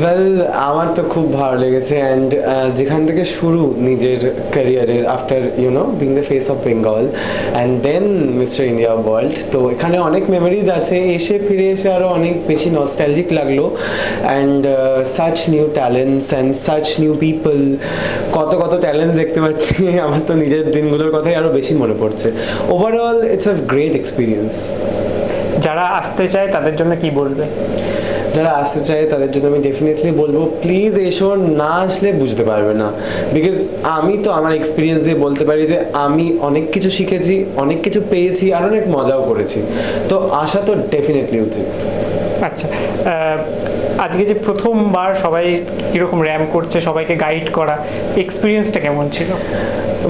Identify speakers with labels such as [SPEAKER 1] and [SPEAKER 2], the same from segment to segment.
[SPEAKER 1] Well, আমার তো খুব ভালো লেগেছে অ্যান্ড যেখান থেকে শুরু নিজের ক্যারিয়ারের after being the face of Bengal and then mister India world, তো এখানে অনেক মেমোরিজ আছে, এসে ফিরে এসে আরও অনেক বেশি নস্টালজিক লাগলো and such new talents and such new people, কত কত ট্যালেন্টস দেখতে পাচ্ছি আমার তো নিজের দিনগুলোর কথাই আরও বেশি মনে পড়ছে। Overall it's a great experience.
[SPEAKER 2] যারা আসতে চায় তাদের জন্য কি বলবে?
[SPEAKER 1] যারা আসতে চায় তাদের জন্য আমি ডেফিনেটলি বলবো, প্লিজ এসো, না আসলে বুঝতে পারবে না। বিকজ আমি তো আমার এক্সপিরিয়েন্স দিয়ে বলতে পারি যে আমি অনেক কিছু শিখেছি, অনেক কিছু পেয়েছি, আর অনেক মজাও করেছি, তো আসা তো ডেফিনেটলি উচিত।
[SPEAKER 2] আচ্ছা, আজকে যে প্রথমবার সবাই কীরকম র্যাম করছে, সবাইকে গাইড করা, এক্সপিরিয়েন্সটা কেমন ছিল?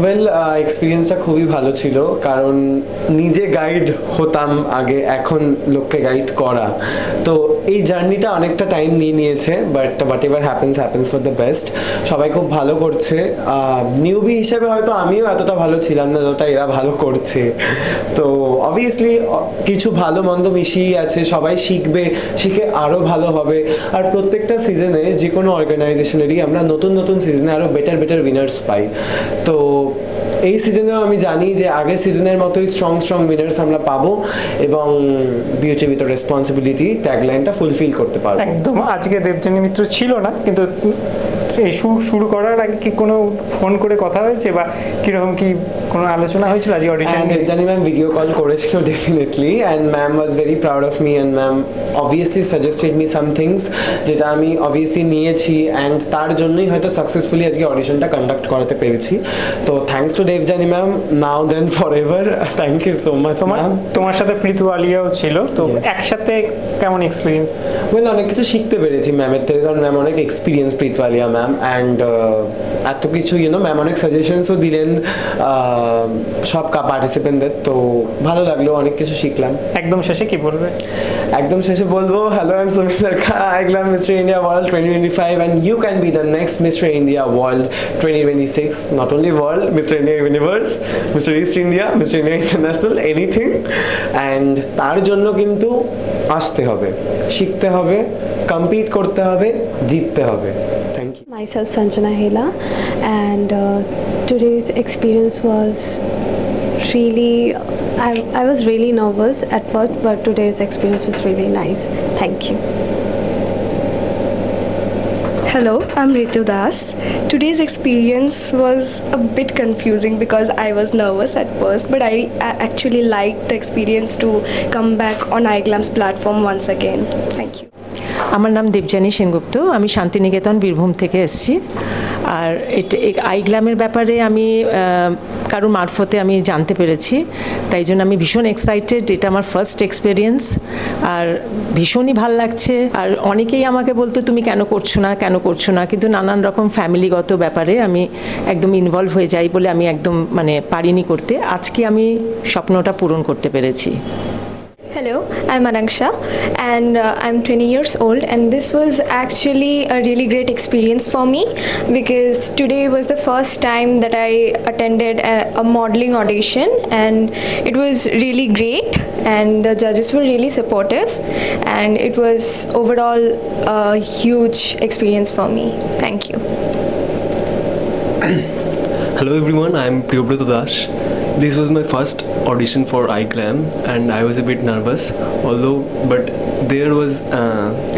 [SPEAKER 1] ওয়েল, এক্সপিরিয়েন্সটা খুবই ভালো ছিল, কারণ নিজে গাইড হতাম আগে, এখন লোককে গাইড করা, তো এই জার্নিটা অনেকটা টাইম নিয়েছে, but ever happens for the best. সবাই খুব ভালো করছে, নিউবি হিসেবে হয়তো আমিও এতটা ভালো ছিলাম না যতটা এরা ভালো করছে, তো অবভিয়াসলি কিছু ভালো মন্দ মিশিয়েই আছে, সবাই শিখবে, শিখে আরও ভালো হবে, আর প্রত্যেকটা সিজনে যে কোনো অর্গানাইজেশনেরই আমরা নতুন নতুন সিজনে আরও বেটার উইনার্স পাই, তো এই সিজনেও আমি জানি যে আগের সিজনের মতোই স্ট্রং উইনার্স আমরা পাবো এবং বিউটি উইথ রেসপন্সিবিলিটি ট্যাগলাইনটা ফুলফিল করতে পারবো।
[SPEAKER 2] একদম। আজকে দেবযানী মিত্র ছিল না, কিন্তু এই শুরু করার আগে কি কোনো ফোন করে কথা হয়েছে বা কিরকম কি কোনো আলোচনা হয়েছিল আজকে audition?
[SPEAKER 1] Debjani ma'am video call করেছিল definitely, and ma'am was very proud of me, and ma'am obviously suggested me some things যেটা আমি অবভিয়াসলি নিয়েছি, অ্যান্ড তার জন্যই হয়তো সাকসেসফুলি আজকে অডিশনটা কন্ডাক্ট করাতে পেরেছি, তো thanks to Debjani ma'am, now then forever, thank you so much ma'am.
[SPEAKER 2] তোমার সাথে প্রীতু আলিয়াও ছিল, তো একসাথে কেমন এক্সপিরিয়েন্স?
[SPEAKER 1] ওয়েল, অনেক কিছু শিখতে পেরেছি ম্যামের থেকে, কারণ ম্যাম অনেক experience, Pritu Alia ma'am, and এত কিছু ম্যাম অনেক সাজেশনসও দিলেন সব পার্টিসিপেন্টদের, তো ভালো লাগলো, অনেক কিছু শিখলাম।
[SPEAKER 2] একদম শেষে কি বলবে?
[SPEAKER 1] একদম শেষে বলবো, hello, I M Sumit Sarkar, I am mister India world 2025 and you can be the next Mr. India World 2026, not only world, Mr. India Universe, Mr. East India, Mr. India International, anything, and তার জন্য কিন্তু আসতে হবে, শিখতে হবে, compete করতে হবে, জিততে হবে। Thank you.
[SPEAKER 3] Myself Sanjana Hela, and today's experience was really, I was really nervous at first, but today's experience was really nice. Thank you.
[SPEAKER 4] Hello, I'm Ritu Das. Today's experience was a bit confusing because I was nervous at first, but I actually liked the experience to come back on iGlam's platform once again. Thank you.
[SPEAKER 5] আমার নাম দেবযানী সেনগুপ্ত, আমি শান্তিনিকেতন বীরভূম থেকে এসেছি। আর আইগ্ল্যামের ব্যাপারে আমি কারো মারফতে আমি জানতে পেরেছি, তাই জন্য আমি ভীষণ এক্সাইটেড, এটা আমার ফার্স্ট এক্সপিরিয়েন্স আর ভীষণই ভাল লাগছে। আর অনেকেই আমাকে বলতো তুমি কেন করছো না, কিন্তু নানান রকম ফ্যামিলিগত ব্যাপারে আমি একদম ইনভলভ হয়ে যাই বলে আমি একদম পারিনি করতে। আজকে আমি স্বপ্নটা পূরণ করতে পেরেছি।
[SPEAKER 4] Hello, I'm Anangsha and I'm 20 years old, and this was actually a really great experience for me because today was the first time that I attended a modeling audition, and it was really great and the judges were really supportive, and it was overall a huge experience for me. Thank you.
[SPEAKER 6] Hello everyone, I'm Priyobrata Das. This was my first audition for iGlam and I was a bit nervous, but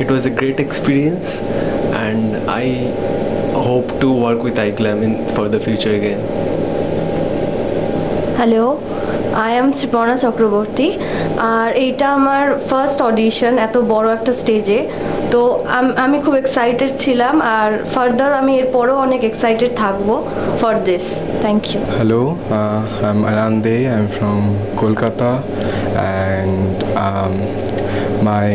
[SPEAKER 6] it was a great experience and I hope to work with iGlam for the future again.
[SPEAKER 7] Hello, I am Sriparna Chakraborty, আর এইটা আমার first audition এত বড় একটা স্টেজে, তো আমি খুব এক্সাইটেড ছিলাম আর ফার্দার আমি এরপরও অনেক এক্সাইটেড থাকবো for this. Thank you.
[SPEAKER 8] Hello, I am Ayan De, I am from Kolkata and my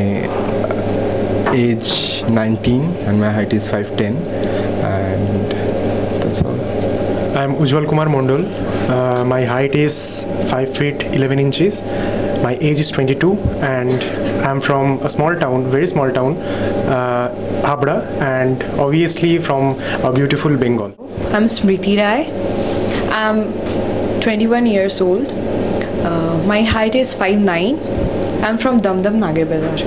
[SPEAKER 8] age 19 and my height is 5'10", and that's all.
[SPEAKER 9] I am Ujjwal Kumar Mondol. My height is 5 feet 11 inches. My age is 22 and I am from a small town, very small town, Habra, and obviously from a beautiful Bengal.
[SPEAKER 10] I'm Smriti Rai. I'm 21 years old. My height is 5'9". I'm from Damdam, Nagar Bazar.